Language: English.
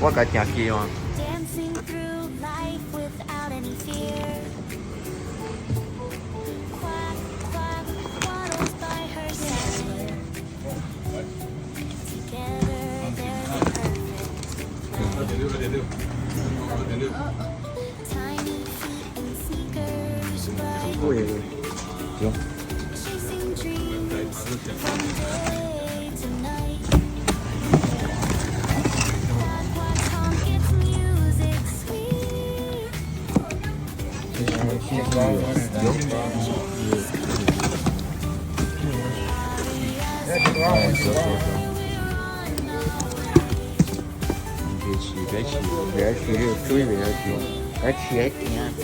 我该定机吗？ Dancing through life without any fear. Quack, quack, waddles by her side. Together they're the perfect blend. Tiny feet in sneakers, bright, 贵的。行。 chasing dreams from day to night. Quack, quack, honk, it's music sweet. 别气，别气，别气，就嘴别气，该气还听听。